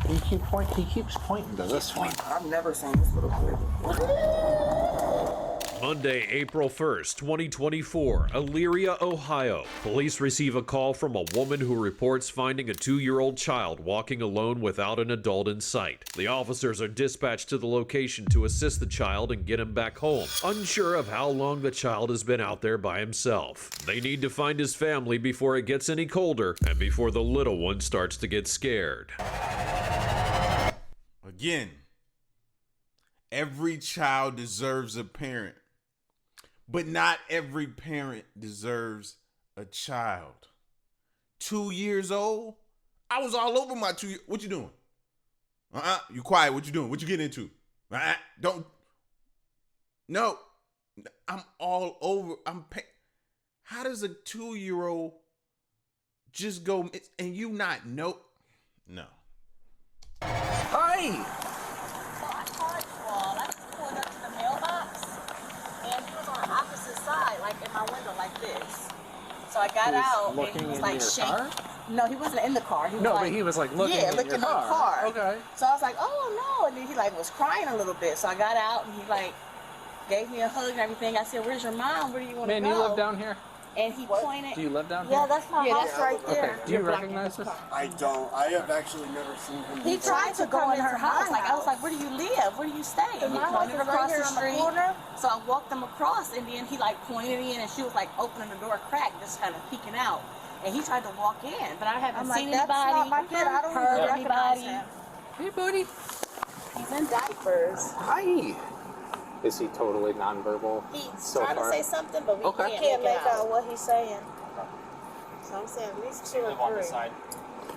He keeps pointing to this one. I've never seen this little boy before. Monday, April 1st, 2024, Elyria, Ohio. Police receive a call from a woman who reports finding a 2-year-old child walking alone without an adult in sight. The officers are dispatched to the location to assist the child and get him back home, unsure of how long the child has been out there by himself. They need to find his family before it gets any colder and before the little one starts to get scared. Again, every child deserves a parent. But not every parent deserves a child. 2 years old? I was all over my 2 years. What you doing? You quiet. What you doing? What you getting into? Don't. No. I'm all over. How does a 2-year-old just go and you not know? No. Hi. Like in my window like this. So I got out and he was like shaking. No, he wasn't in the car. He was but he was like looking in looking your car. Okay. So I was like, oh no. And then he like was crying a little bit. So I got out and he like gave me a hug and everything. I said, where's your mom? Where do you want to go? Man, you live down here? And he pointed. Do you live down here? Yeah, that's my house right there. Okay. Do you recognize this? I don't. I have actually never seen him. He tried to go in her house. Like I was like, where do you live? Where do you stay? And he pointed across the street. So I walked him across, and then he like pointed in, and she was like opening the door crack, just kind of peeking out. And he tried to walk in, but I haven't seen anybody, heard anybody. Hey, buddy. He's in diapers. Hi. Is he totally nonverbal? He's trying to say something, but we can't make out what he's saying. So I'm saying at least 2 or 3.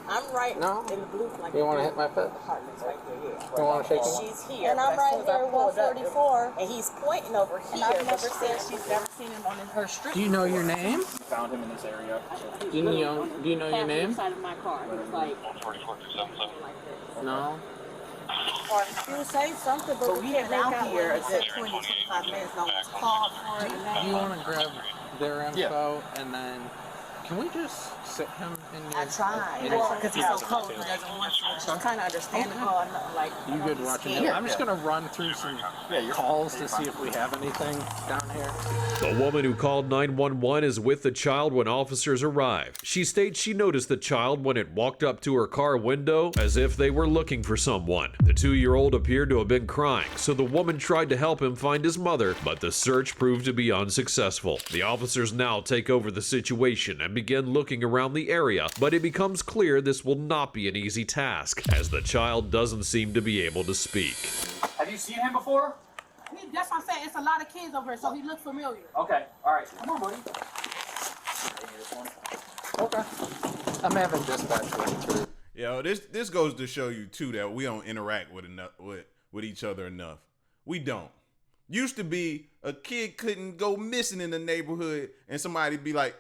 I'm right in the blue. Like you want to hit my foot? Right there. You want to shake him? She's here. And I'm right here, 144. And he's pointing over here. And I've never seen, she's never seen him on her street. Do you know your name? Found him in this area. Do you know your name? Inside of my car. He's like, No. he was saying something, but we didn't out here a good 20, 25 minutes. No one's called for it. Do you want to grab their info and then can we just sit him in your... I tried. Because he's so cold, he doesn't want to. Which is kind of understandable. Like, you good watching it? I'm just going to run through some calls to see if we have anything down here. The woman who called 911 is with the child when officers arrive. She states she noticed the child when it walked up to her car window as if they were looking for someone. The 2-year-old appeared to have been crying, so the woman tried to help him find his mother, but the search proved to be unsuccessful. The officers now take over the situation and begin looking around the area, but it becomes clear this will not be an easy task, as the child doesn't seem to be able to speak. Have you seen him before? That's what I'm saying. It's a lot of kids over here, so he looks familiar. Okay, alright. Come on, buddy. Okay. I'm having dispatch running through. Yo, this goes to show you too that we don't interact with each other enough. We don't. Used to be a kid couldn't go missing in the neighborhood and somebody be like,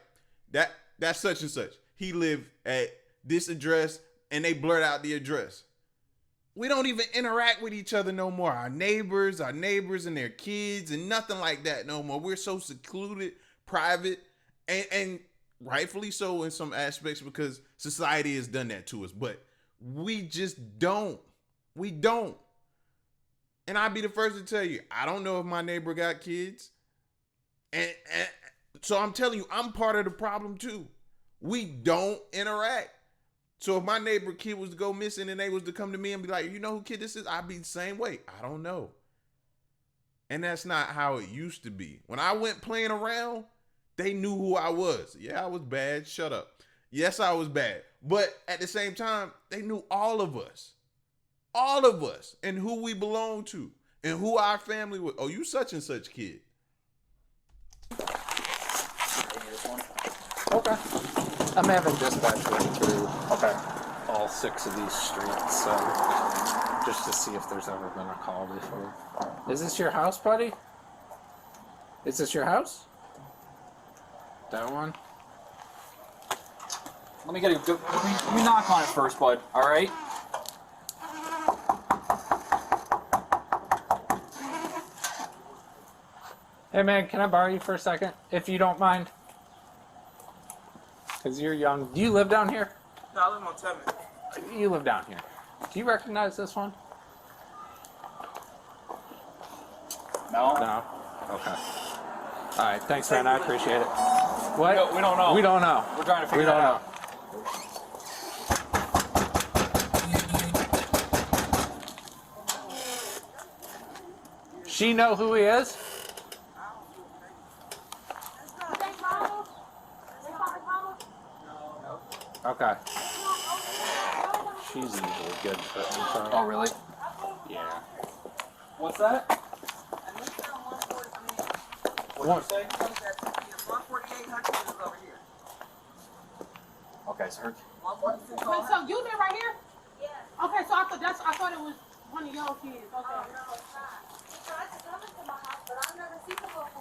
that's such and such. He lived at this address and they blurt out the address. We don't even interact with each other no more. Our neighbors and their kids and nothing like that no more. We're so secluded, private, and rightfully so in some aspects because society has done that to us. But we just don't. We don't. And I'll be the first to tell you, I don't know if my neighbor got kids. And so I'm telling you, I'm part of the problem too. We don't interact. So if my neighbor kid was to go missing and they was to come to me and be like, you know who kid this is? I'd be the same way. I don't know. And that's not how it used to be. When I went playing around, they knew who I was. Yeah, I was bad. Shut up. Yes, I was bad. But at the same time, they knew all of us. All of us. And who we belong to. And who our family was. Oh, you such and such kid. Okay. I'm having dispatch running through all 6 of these streets, just to see if there's ever been a call before. Is this your house, buddy? Is this your house? That one? Let me get a good... Let me knock on it first, bud. Alright? Hey, man, can I borrow you for a second, if you don't mind? Because you're young. Do you live down here? No, I live on 10th. You live down here. Do you recognize this one? No. No. Okay. All right. Thanks, man. I appreciate it. What? We don't know. We don't know. We're trying to We figure don't that know. out. She know who he is? Okay. She's usually good for info. Oh, really? Yeah. What's that? What did you say? Okay, so her. Wait, so you live right here? Yeah. Okay, so I thought it was one of your kids. Okay.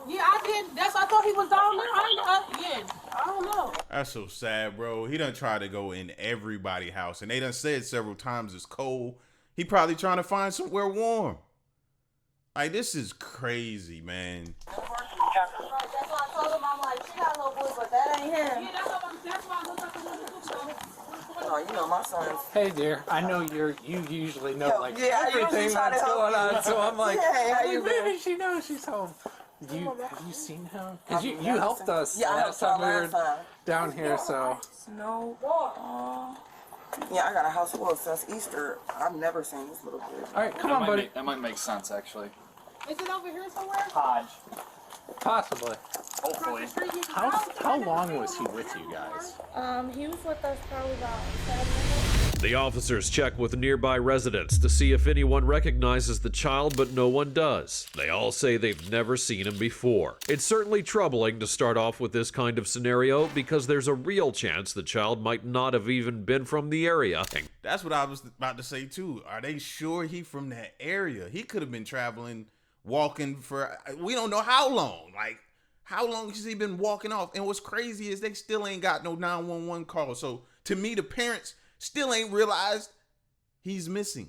Yeah, I did. I thought he was down there. I don't know. That's so sad, bro. He done tried to go in everybody's house, and they done said several times it's cold. He probably trying to find somewhere warm. Like, this is crazy, man. That's why I told him, I'm like, she got a little boy, but that ain't him. Yeah, that's why I looked up the Oh, you know my son's. Hey, dear. I know you usually know like Yeah, I everything usually try to that's help going you. on. So I'm like, Hey, how you maybe been? she knows she's home. Have you seen him? Because you never helped seen- us Yeah, I last helped time we y'all were last time. down here. So No. Yeah, I got a house well since Easter. I've never seen this little kid. all right, come on, buddy. That might make sense, actually. Is it over here somewhere? Hodge. Possibly. Hopefully. How long was he with you guys? He was with us probably about 7 minutes. The officers check with nearby residents to see if anyone recognizes the child, but no one does. They all say they've never seen him before. It's certainly troubling to start off with this kind of scenario because there's a real chance the child might not have even been from the area. And That's what I was about to say, too. Are they sure he from that area? He could have been traveling, walking for, we don't know how long. Like, how long has he been walking off? And what's crazy is they still ain't got no 911 call. So, to me, the parents still ain't realized he's missing.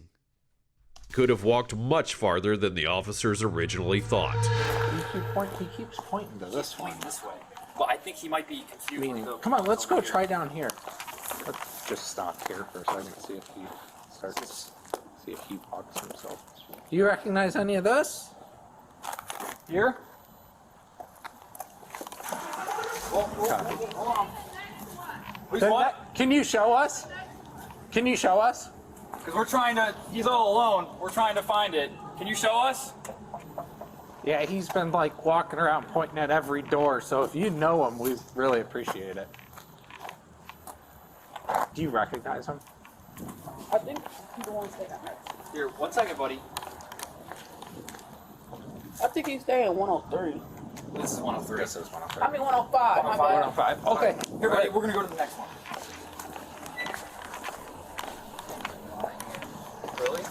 could have walked much farther than the officers originally thought. He keeps pointing to this one. This way. Well, I think he might be confused. Meaning, with the- come on, let's go over here. try down here. Let's just stop here for a second, see if he starts, see if he walks himself. Do you recognize any of this? Here? Who's Then what? Can you show us? Can you show us? Because we're trying to. He's all alone. We're trying to find it. Can you show us? Yeah, he's been like walking around pointing at every door, so if you know him, we really appreciate it. Do you recognize him? I think he's the one staying at Here, 1 second, buddy. I think he's staying 103. This is 103. This is one of I mean 105. My bad. 105. Okay. Here, buddy. We're gonna go to the next one. Really?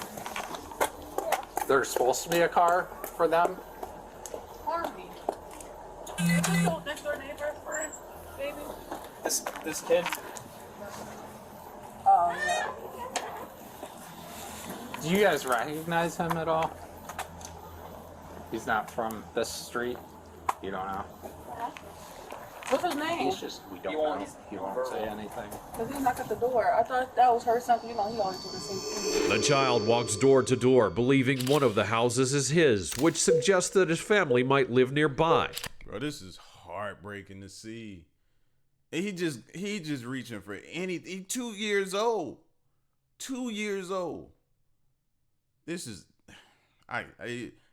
There's supposed to be a car for them. Harvey. Next door neighbor for his baby. This kid. Oh yeah. Do you guys recognize him at all? He's not from this street. You don't know. What's his name? He's just, we don't He won't- know. he's- He won't say anything. Cause he knocked at the door. I thought that was her something. You know, he always do the same thing. The child walks door to door, believing one of the houses is his, which suggests that his family might live nearby. Bro, this is heartbreaking to see. And he just reaching for anything. He 2 years old. 2 years old. This is,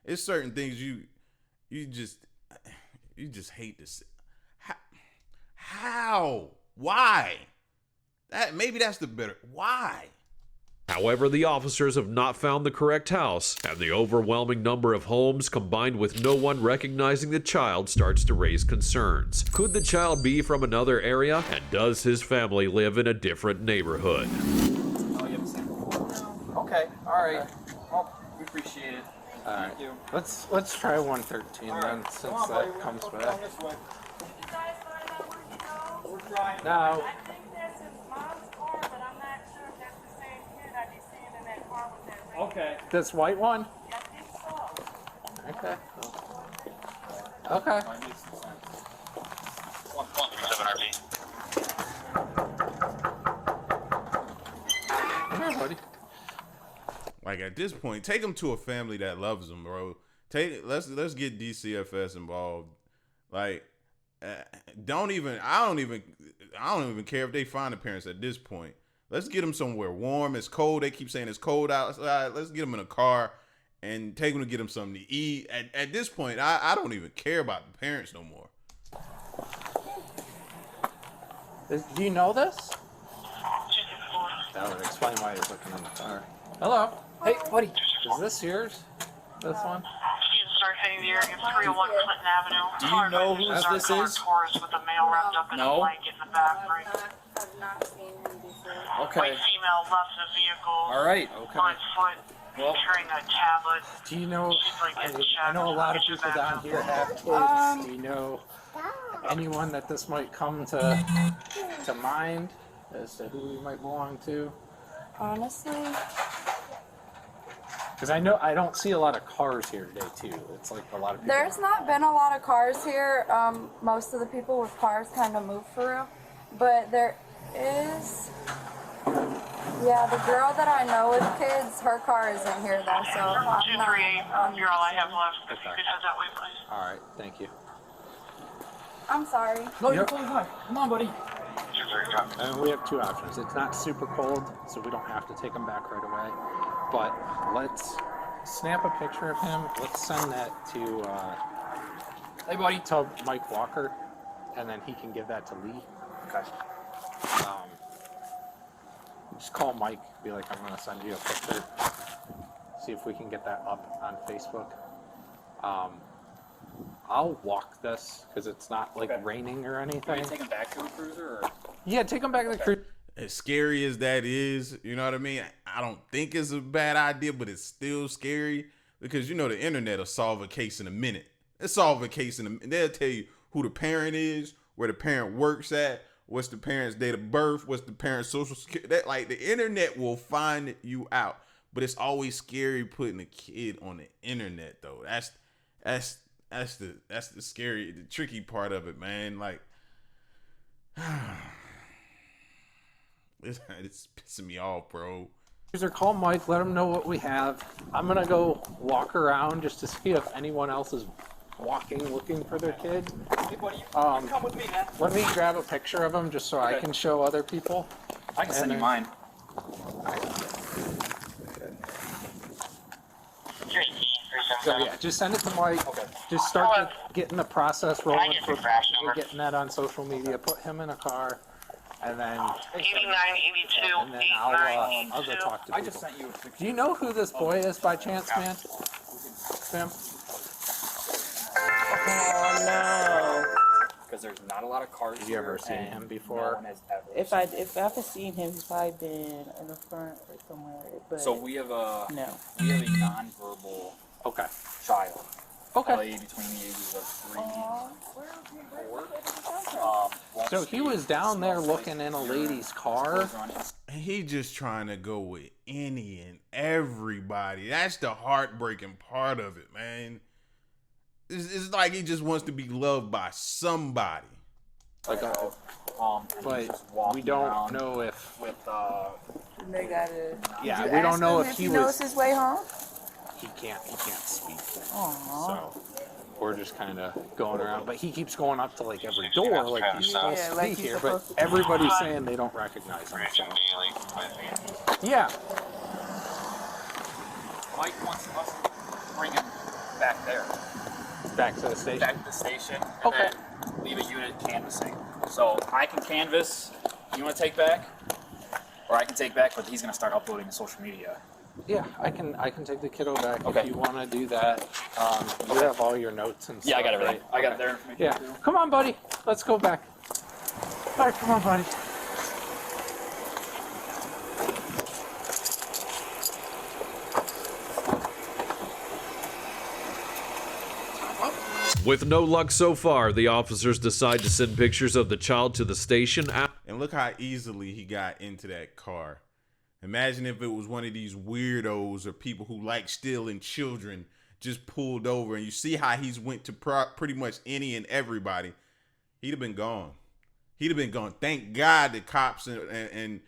it's certain things you just hate to see. How? Why? Maybe that's the better. Why? However, the officers have not found the correct house, and the overwhelming number of homes combined with no one recognizing the child starts to raise concerns. Could the child be from another area, and does his family live in a different neighborhood? Oh, you haven't seen it. Okay. All right. Well, we appreciate it. Alright. Thank you. Let's try 113 All then, right. since Come on, that buddy. comes We're back. going this way. We're trying. No. I think that's his mom's car, but I'm not sure if that's the same kid I be seeing in that car with that red. Okay. This white one? I think so. Okay. Okay. That makes some sense. Come here, buddy. Like at this point, take them to a family that loves them, bro. Let's get DCFS involved. Like, I don't even care if they find the parents at this point. Let's get them somewhere warm. It's cold. They keep saying it's cold outside. Let's get them in a car and take them to get them something to eat. At this point, I don't even care about the parents no more. Do you know this? That would explain why he's looking in the car. Hello. Hey, buddy. Is this yours? This one? Start heading the area of 301 Clinton Avenue. Do you know who this is? Chorus with a male wrapped up in a No. blanket in the back, right? I've not seen him before. Okay. White female left the vehicle. All right. Okay. On foot, Well, carrying a tablet. Do you know? She's like in the I know a lot of shadows. people down here have kids. Do you know anyone that this might come to mind as to who he might belong to? Honestly, Because I know I don't see a lot of cars here today too. It's like a lot of people. there's not been a lot of cars here. Most of the people with cars kind of move for real. But there is, yeah, the girl that I know with kids, her car isn't here though, so I'm not. 238, you're all I have left. If you could head that way, please. All right, thank you. I'm sorry. no, you're Yep. totally fine. Come on, buddy. 238, And we have two options. It's not super cold, so we don't have to take him back right away. But let's snap a picture of him. Let's send that Hey, buddy. to Mike Walker, and then he can give that to Lee. Okay. Just call Mike. Be like, I'm gonna send you a picture. See if we can get that up on Facebook. I'll walk this because it's not like Okay. raining or Are you anything. taking back to the cruiser, or? Yeah, take him back to the cruise. As scary as that is, you know what I mean? I don't think it's a bad idea, but it's still scary because, you know, the internet will solve a case in a minute. They'll solve a case in a minute. They'll tell you who the parent is, where the parent works at, what's the parent's date of birth, what's the parent's social security. That, like, the internet will find you out. But it's always scary putting a kid on the internet, though. That's the scary, the tricky part of it, man. Like, it's pissing me off, bro. Or call Mike, let him know what we have. I'm gonna go walk around just to see if anyone else is walking looking for their kid. Hey, buddy. You Um, come with me, man. Let me grab a picture of him just so I Okay. can show other people. I can send you then- mine. So yeah, just send it to Mike. Okay. Just start getting the process rolling get for the crash number? getting that on social media. Put him in a car, and then 8982, and then I'll go talk to I people. just sent you a picture. Do you know who this boy is by chance, man? Sam? Oh no! Because there's not a lot of cars. Have you ever here, seen and him before? No one has ever. If I've seen him, he's probably been in the front or somewhere. But So we have a no. nonverbal Okay. child. Okay. Probably between the ages of 3 and 4. So he was down there looking in a lady's car. And he just trying to go with any and everybody. That's the heartbreaking part of it, man. It's like he just wants to be loved by somebody. Like, and but he's just we walking don't around know if. with They gotta. Yeah, Did we you don't ask know him if he knows was. his way home. He can't speak. Aww. So we're just kind of going around. But he keeps going up to like every door, like he's supposed Yeah, to like be he's here. But supposed to be. everybody's saying they don't recognize him. So. Yeah. Mike wants us to bring him back there. Back to the station. Back to the station. And Okay. then leave a unit canvassing. So I can canvass. You want to take back? Or I can take back, but he's going to start uploading to social media. Yeah, I can take the kiddo back Okay. if you want to do that. You have all your notes and stuff. Yeah, I got everything. right? I got Okay. their information Yeah. too. Come on, buddy. Let's go back. All right, come on, buddy. With no luck so far, the officers decide to send pictures of the child to the station. And look how easily he got into that car. Imagine if it was one of these weirdos or people who like stealing children just pulled over, and you see how he's went to pretty much any and everybody. He'd have been gone. He'd have been gone. Thank God the cops and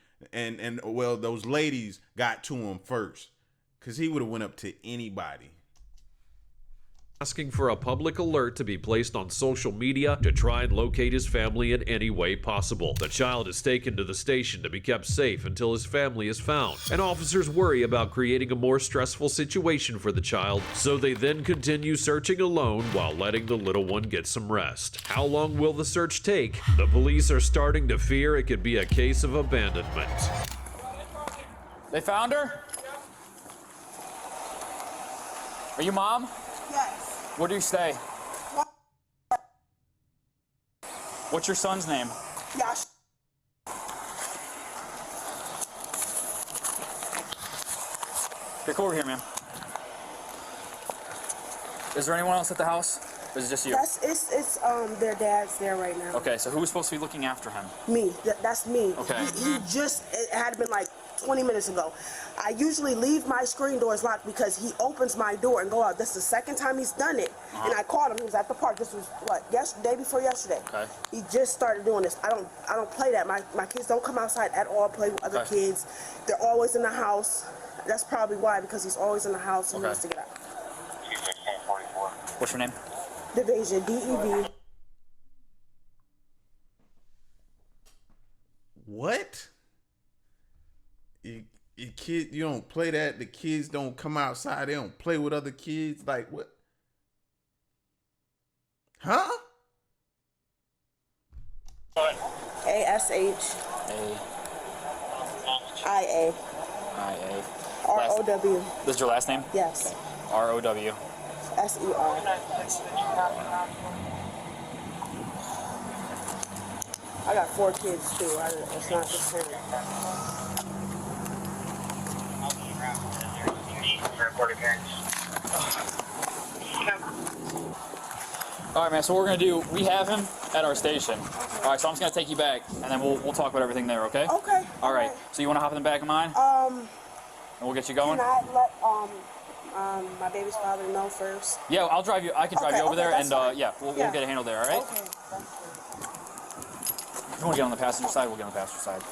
well, those ladies got to him first. Because he would have went up to anybody. Asking for a public alert to be placed on social media to try and locate his family in any way possible. The child is taken to the station to be kept safe until his family is found, and officers worry about creating a more stressful situation for the child, so they then continue searching alone while letting the little one get some rest. How long will the search take? The police are starting to fear it could be a case of abandonment. They found her? Are you mom? Yes. Where do you stay? What's your son's name? Yash. Here, come over here, man. Is there anyone else at the house? Or is it just you? It's their dad's there right now. Okay, so who was supposed to be looking after him? Me. That's me. Okay. It had been like 20 minutes ago. I usually leave my screen doors locked because he opens my door and go out. This is the second time he's done it. And I called him. He was at the park. This was day before yesterday. Okay. He just started doing this. I don't play that. My kids don't come outside at all, play with other kids. They're always in the house. That's probably why, because he's always in the house and he wants to get out. What's your name? Division, DEV. What? Your kid, you don't play that. The kids don't come outside. They don't play with other kids. Like what? Huh? ASHIA. IA. ROW. This is your last name? Yes. ROW. SER. I got 4 kids too. It's not just him. All right, man. So what we're gonna do, we have him at our station. All right, so I'm just gonna take you back, and then we'll talk about everything there. Okay? Okay. All right. So you wanna hop in the back of mine? And we'll get you going. Can I let my baby's father know first? Yeah, I'll drive you. I can drive you over there, and yeah, we'll get it handled there. All right? Okay. If you want to get on the passenger side, we'll get on the passenger side.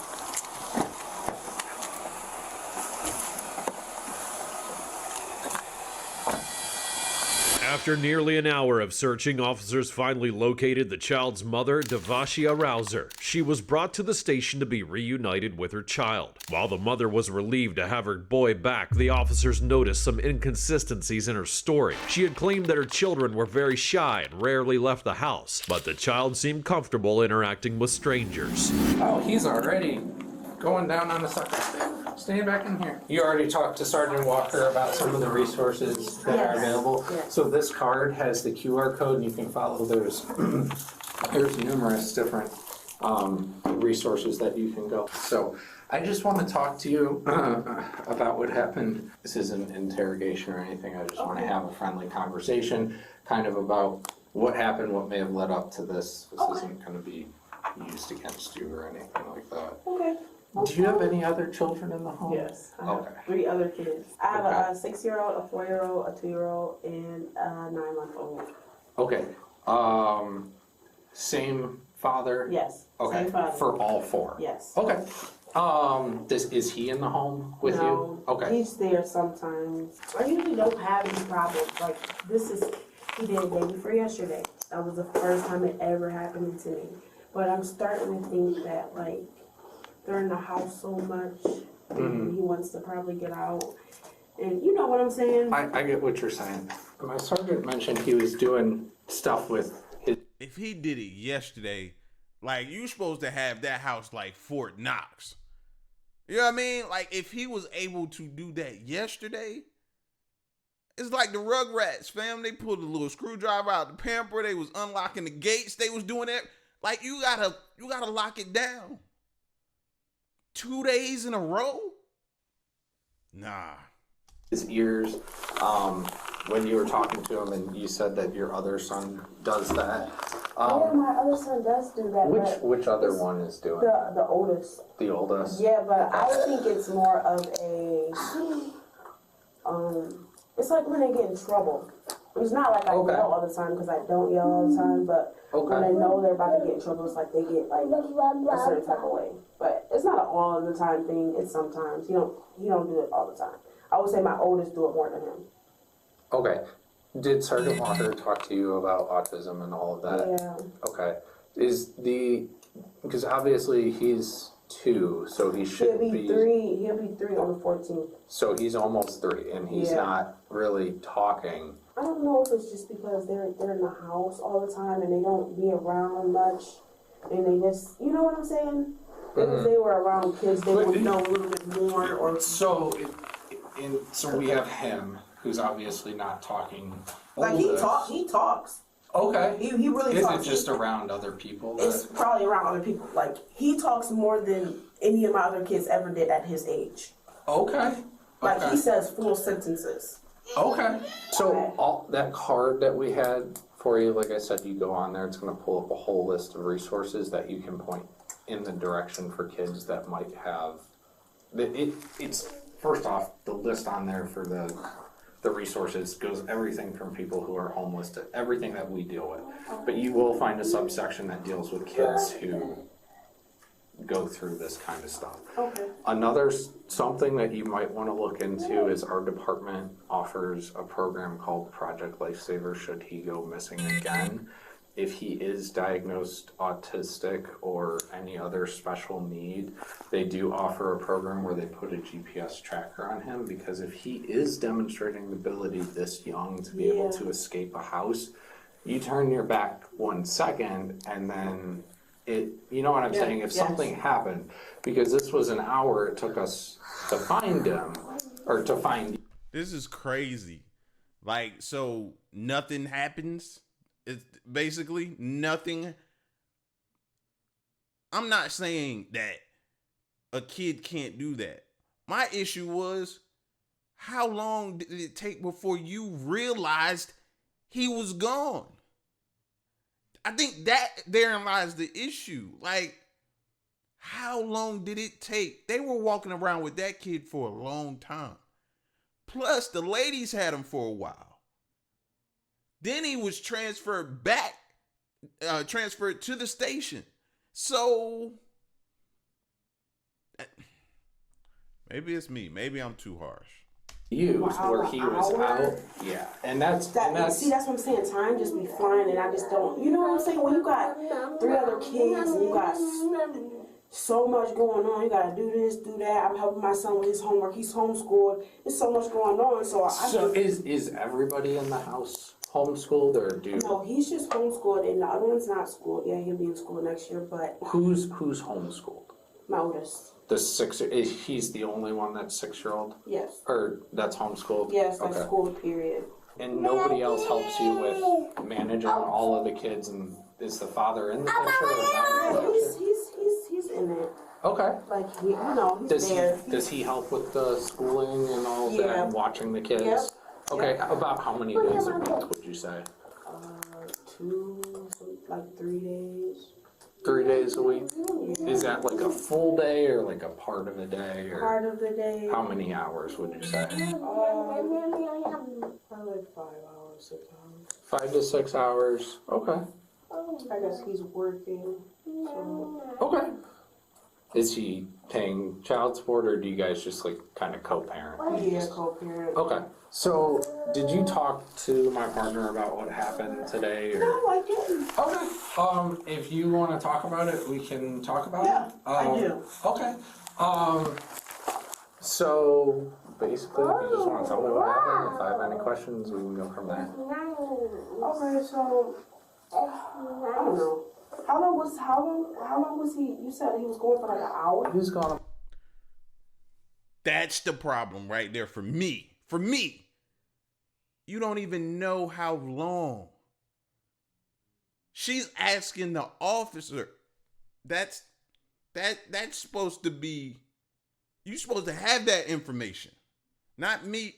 After nearly an hour of searching, officers finally located the child's mother, Devashia Rouser. She was brought to the station to be reunited with her child. While the mother was relieved to have her boy back, the officers noticed some inconsistencies in her story. She had claimed that her children were very shy and rarely left the house, but the child seemed comfortable interacting with strangers. Oh, he's already going down on the sucker stick. Stay back in here. You already talked to Sergeant Walker about some of the resources that are available. Yes. So this card has the QR code, and you can follow those. There's numerous different resources that you can go. So I just want to talk to you about what happened. This isn't interrogation or anything. I just want to have a friendly conversation, kind of about what happened, what may have led up to this. This isn't going to be used against you or anything like that. Okay. Do you have any other children in the home? Yes. I have Okay. 3 other kids. I have Okay. a 6-year-old, a 4-year-old, a 2-year-old, and a 9-month-old. Okay. Same father? Yes. Okay. Same father. For all 4? Yes. Okay. Is he in the home with No, you? Okay. He's there sometimes. I usually don't have any problems. Like, he did day before yesterday. That was the first time it ever happened to me. But I'm starting to think that, like, they're in the house so much, and he wants to probably get out. And you know what I'm saying? I get what you're saying. My sergeant mentioned he was doing stuff with his... If he did it yesterday, like, you supposed to have that house like Fort Knox. You know what I mean? Like, if he was able to do that yesterday, it's like the Rugrats, fam. They pulled a little screwdriver out the pamper. They was unlocking the gates. They was doing that. Like, you gotta lock it down. 2 days in a row? Nah. His ears, when you were talking to him and you said that your other son does that. Yeah, my other son does do that. Which other one is doing The oldest. the oldest? Yeah, but I think it's more of a, it's like when they get in trouble. It's not like I yell all the time, because I don't yell all the time, but when they know they're about to get in trouble, it's like they get like a certain type of way. But it's not an all the time thing. It's sometimes. He don't do it all the time. I would say my oldest do it more than him. Okay. Did Sergeant Walker talk to you about autism and all of that? Yeah. Okay. Because obviously he's 2, so he should He'll be 3. He'll be 3 on the 14th. So he's almost 3, and he's not really talking. I don't know if it's just because they're in the house all the time and they don't be around much, and they just, you know what I'm saying? If they were around kids, they would know a little bit more. Or so we have him, who's obviously not talking. like he talks. Okay. He really talks. Is it just around other people? It's probably around other people. Like, he talks more than any of my other kids ever did at his age. Okay. Like, he says full sentences. Okay. So all that card that we had for you, like I said, you go on there, it's going to pull up a whole list of resources that you can point in the direction for kids that might have. It's first off, the list on there for the resources goes everything from people who are homeless to everything that we deal with. But you will find a subsection that deals with kids who go through this kind of stuff. Okay. Another something that you might want to look into is our department offers a program called Project Lifesaver should he go missing again. If he is diagnosed autistic or any other special need, they do offer a program where they put a GPS tracker on him, because if he is demonstrating the ability this young to be able to escape a house, you turn your back 1 second and then you know what I'm saying? If something happened, because this was an hour it took us to find him, or to find. This is crazy. Like, so nothing happens? It's basically nothing. I'm not saying that a kid can't do that. My issue was, how long did it take before you realized he was gone? I think that therein lies the issue. Like, how long did it take? They were walking around with that kid for a long time. Plus, the ladies had him for a while. Then he was transferred to the station. So, maybe it's me. Maybe I'm too harsh. Where he was out. Yeah. And that's see, that's what I'm saying. Time just be flying, and I just don't, you know what I'm saying? When you got 3 other kids and you got so much going on, you gotta do this, do that. I'm helping my son with his homework. He's homeschooled. There's so much going on. So is everybody in the house homeschooled, or No, he's just homeschooled, and the other one's not schooled. Yeah, he'll be in school next year, but who's homeschooled? My oldest. The 6, he's the only one that's 6-year-old? Yes. Or that's homeschooled? Yes, that's school, period. And nobody else helps you with managing all of the kids, and is the father in the picture or not? Yeah, he's in it. Okay. Like, he's there. Does he help with the schooling and all of that, and watching the kids? Yep. Okay, about how many days a week would you say? 3 days. 3 days a week? Is that like a full day or like a part of a day? Or part of the day. How many hours would you say? Probably 5 hours, 6 hours. 5 to 6 hours. Okay. I guess he's working. So. Okay. Is he paying child support, or do you guys just like kind of co-parent? Yeah, co-parent. Okay. So, did you talk to my partner about what happened today? Or? No, I didn't. Okay. If you want to talk about it, we can talk about it. I do. Okay. So, basically, if you just want to tell me what happened, if I have any questions, we can go from there. Okay, so I don't know. How long was he? You said he was going for like an hour. He was gone. That's the problem right there for me. For me, you don't even know how long. She's asking the officer. That's supposed to be. You're supposed to have that information, not me.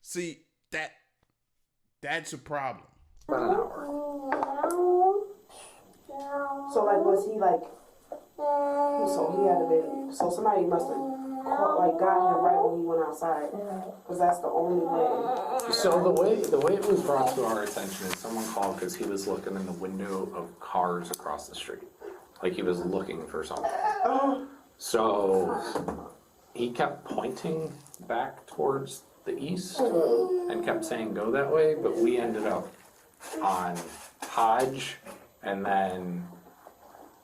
See, that's a problem. About an hour. So like, was he like? So he had to be. So somebody must have got him right when he went outside, because that's the only way. So the way it was brought to our attention is someone called because he was looking in the window of cars across the street, like he was looking for something. So he kept pointing back towards the east and kept saying go that way, but we ended up on Hodge, and then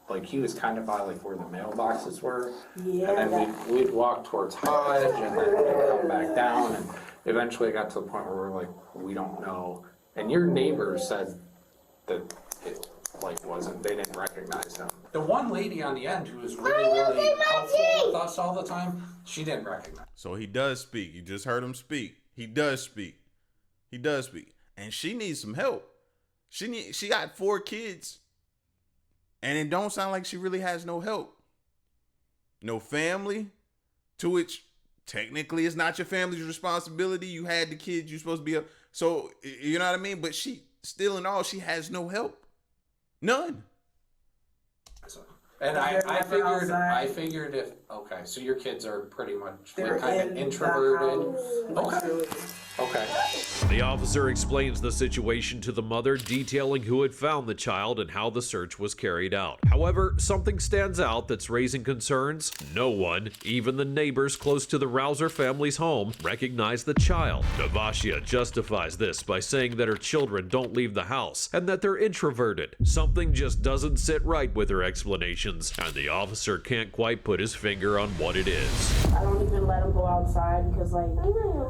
like he was kind of by like where the mailboxes were, Yeah. and then we'd walk towards Hodge, and then we'd come back down, and eventually it got to the point where we're like, we don't know. And your neighbor said that it like wasn't, they didn't recognize him. The one lady on the end who was really helpful with us all the time, she didn't recognize. So he does speak. You just heard him speak. He does speak. He does speak. And she needs some help. She got 4 kids. And it don't sound like she really has no help. No family, to which technically it's not your family's responsibility. You had the kids, you're supposed to be up. So, you know what I mean? But she, still in all, she has no help. None. And I figured if, okay, so your kids are pretty much like kind of introverted. Okay. The officer explains the situation to the mother, detailing who had found the child and how the search was carried out. However, something stands out that's raising concerns. No one, even the neighbors close to the Rouser family's home, recognized the child. Devashia justifies this by saying that her children don't leave the house and that they're introverted. Something just doesn't sit right with her explanations, and the officer can't quite put his finger on what it is. I don't even let them go outside because, like,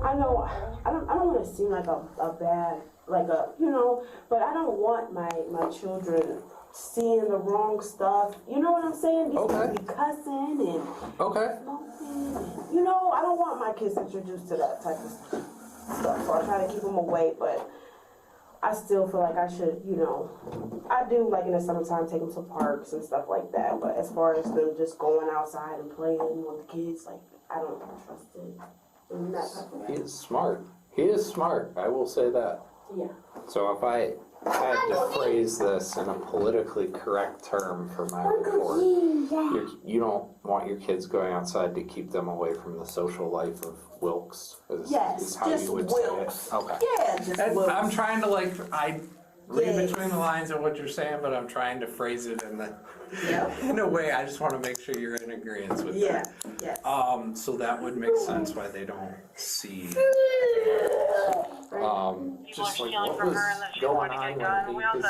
I know I don't want to seem like a bad, like a, you know, but I don't want my children seeing the wrong stuff. You know what I'm saying? Okay. Be cussing and Okay. smoking. And, you know, I don't want my kids introduced to that type of stuff. So I try to keep them away, but I still feel like I should, you know, I do, like, in the summertime, take them to parks and stuff like that. But as far as them just going outside and playing with the kids, like, I don't trust it. In that type of He is smart. He is smart. I will say that. Yeah. So if I had to phrase this in a politically correct term for my report, you don't want your kids going outside to keep them away from the social life of Wilkes. Is how just you would Wilkes. say it. Okay. Yeah, just And Wilkes. I'm trying to I read Yes. between the lines of what you're saying, but I'm trying to phrase it in a way. I just want to make sure you're in agreement with Yeah, that. yes. So that would make sense why they don't see. Just like what was going on when he,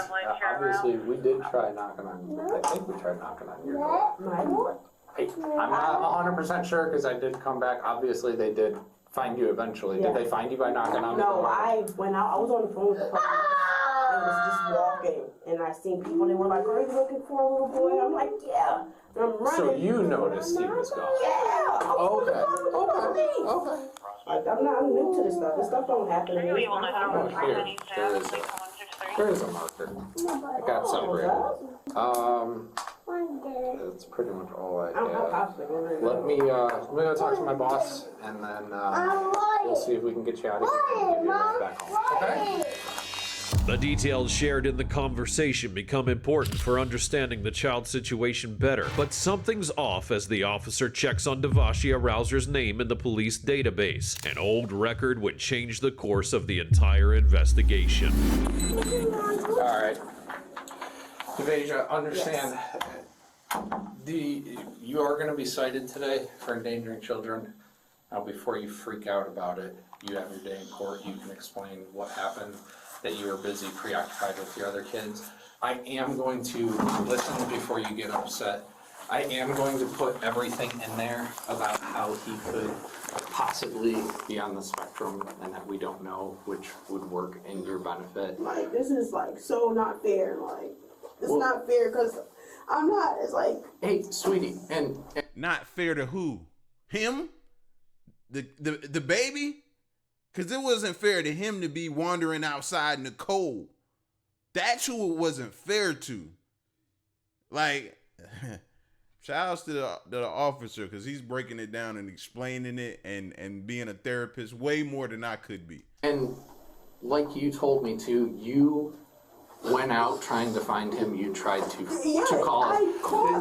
obviously we did try knocking on. I think we tried knocking on your door. My door? I'm not 100% sure because I did come back. Obviously they did find you eventually. Yeah. Did they find you by knocking on the No, door? I went out. I was on the phone with the police. And was just walking, and I seen people. They were like, "Are you looking for a little boy?" I'm like, "Yeah." And I'm running. So you noticed he was gone? Yeah. Okay. Like, I'm new to this stuff. This stuff don't happen to me. Oh, here. There is a marker. I got some written. That's pretty much all I have. Let me go talk to my boss, and then we'll see if we can get you out of here and give you a ride back home. Okay? The details shared in the conversation become important for understanding the child's situation better, but something's off as the officer checks on Devashia Rouser's name in the police database. An old record would change the course of the entire investigation. All right. Devasia, understand. You are going to be cited today for endangering children. Now, before you freak out about it, you have your day in court. You can explain what happened, that you were busy, preoccupied with your other kids. I am going to listen before you get upset. I am going to put everything in there about how he could possibly be on the spectrum and that we don't know which would work in your benefit. Like, this is like so not fair. Like, it's not fair because I'm not. It's like, hey, sweetie, and Not fair to who? Him? The baby? Because it wasn't fair to him to be wandering outside in the cold. That's who it wasn't fair to. Like, shout outs to the officer because he's breaking it down and explaining it and being a therapist way more than I could be. And like you told me to, you went out trying to find him. You tried to call him.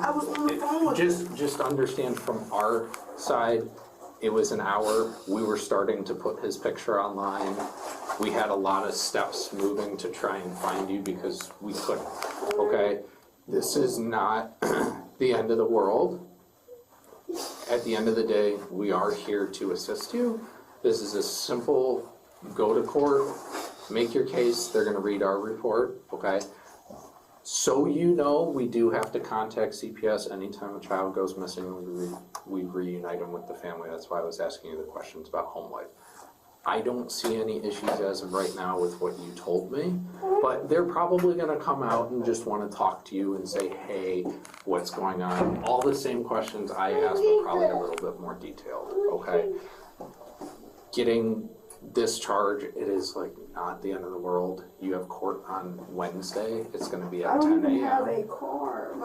I was on the phone with him. Just understand from our side, it was an hour. We were starting to put his picture online. We had a lot of steps moving to try and find you because we couldn't. Okay? This is not the end of the world. at the end of the day, we are here to assist you. This is a simple go to court, make your case. They're going to read our report, okay? So you know, we do have to contact CPS anytime a child goes missing. We reunite them with the family. That's why I was asking you the questions about home life. I don't see any issues as of right now with what you told me, but they're probably going to come out and just want to talk to you and say, hey, what's going on? All the same questions I asked, but probably a little bit more detailed, okay? Getting discharged, it is like not the end of the world. You have court on Wednesday. It's going to be at 10 a.m. I don't even have a car.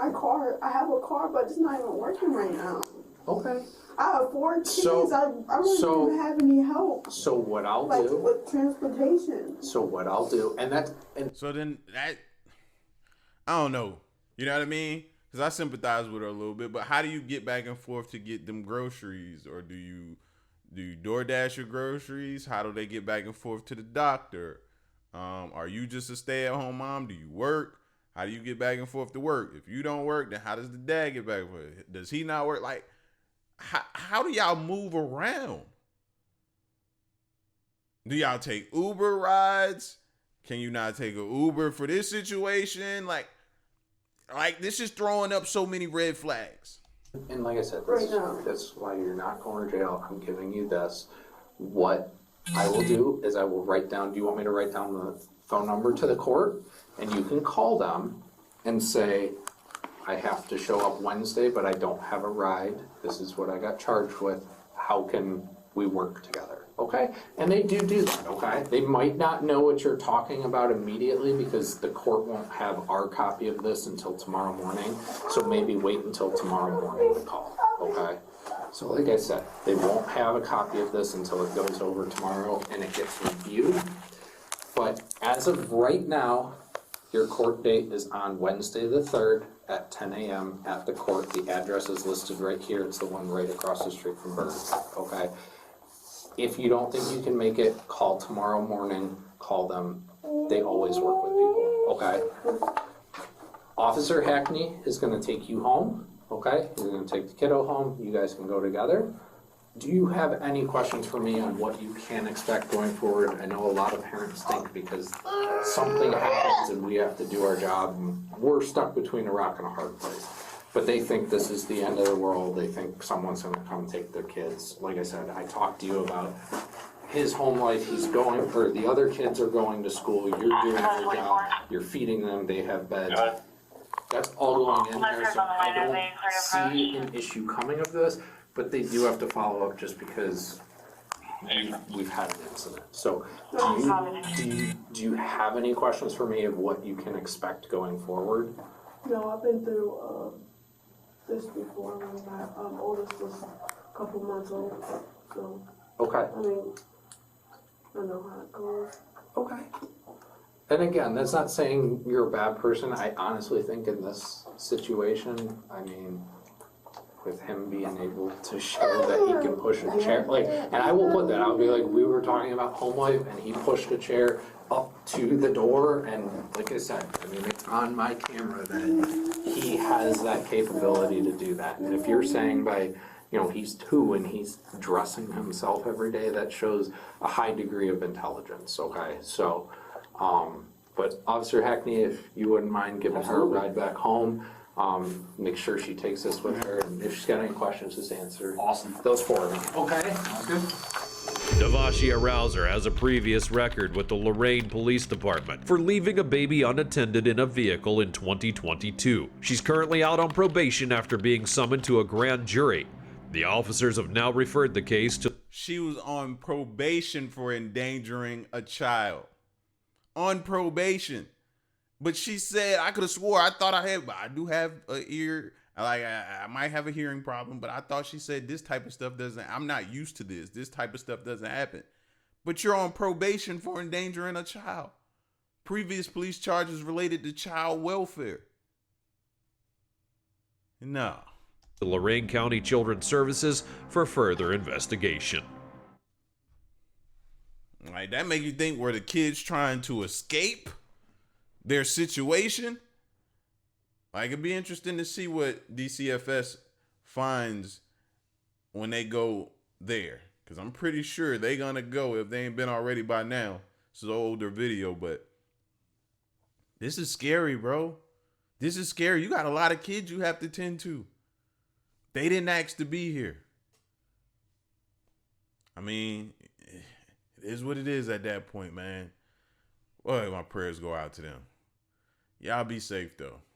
I have a car, but it's not even working right now. Okay. I have 4 kids. So- I don't even have any help. So what I'll Like do, with transportation. So then that, I don't know. You know what I mean? Because I sympathize with her a little bit. But how do you get back and forth to get them groceries? Or do you DoorDash your groceries? How do they get back and forth to the doctor? Are you just a stay-at-home mom? Do you work? How do you get back and forth to work? If you don't work, then how does the dad get back and forth? Does he not work? Like, how do y'all move around? Do y'all take Uber rides? Can you not take an Uber for this situation? Like this is throwing up so many red flags. and like I said, that's why you're not going to jail. I'm giving you this. What I will do is I will write down, do you want me to write down the phone number to the court? And you can call them and say, I have to show up Wednesday, but I don't have a ride. This is what I got charged with. How can we work together? Okay? And they do that, okay? They might not know what you're talking about immediately because the court won't have our copy of this until tomorrow morning. So maybe wait until tomorrow morning to call, okay? So like I said, they won't have a copy of this until it goes over tomorrow and it gets reviewed. But as of right now, your court date is on Wednesday the 3rd at 10 a.m. at the court. The address is listed right here. It's the one right across the street from Burns, okay? If you don't think you can make it, call tomorrow morning, call them. They always work with people, okay? Officer Hackney is gonna take you home, okay? He's gonna take the kiddo home. You guys can go together. Do you have any questions for me on what you can expect going forward? I know a lot of parents think because something happens and we have to do our job, and we're stuck between a rock and a hard place. But they think this is the end of the world. They think someone's gonna come take their kids. Like I said, I talked to you about his home life. He's going, or the other kids are going to school. You're doing your job. You're feeding them. They have beds. That's all going in there. So I don't see an issue coming of this. But they do have to follow up just because we've had an incident. So do you have any questions for me of what you can expect going forward? No, I've been through this before when my oldest was a couple months old. So, Okay. I mean, I know how it goes. Okay. And again, that's not saying you're a bad person. I honestly think in this situation, I mean, with him being able to show that he can push a chair, like, and I will put that, I'll be like, we were talking about home life and he pushed a chair up to the door, and like I said, I mean, it's on my camera that he has that capability to do that. And if you're saying by, you know, he's 2 and he's dressing himself every day, that shows a high degree of intelligence, okay? So, but Officer Hackney, if you wouldn't mind giving her a ride back home, make sure she takes this with her, and if she's got any questions, just answer. Awesome. Those 4 of them. Okay? Sounds good. Devashia Rouser has a previous record with the Lorain Police Department for leaving a baby unattended in a vehicle in 2022. She's currently out on probation after being summoned to a grand jury. The officers have now referred the case to... She was on probation for endangering a child. On probation. But she said, I could have swore, I thought I had, but I do have an ear. I might have a hearing problem, but I thought she said this type of stuff doesn't, I'm not used to this. This type of stuff doesn't happen. But you're on probation for endangering a child. Previous police charges related to child welfare. No. The Lorain County Children's Services for further investigation. Like, that make you think, were the kids trying to escape their situation? Like, it'd be interesting to see what DCFS finds when they go there, because I'm pretty sure they gonna go if they ain't been already by now. This is an older video, but this is scary, bro. This is scary. You got a lot of kids you have to tend to. They didn't ask to be here. I mean, it is what it is at that point, man. Well, my prayers go out to them. Y'all be safe, though.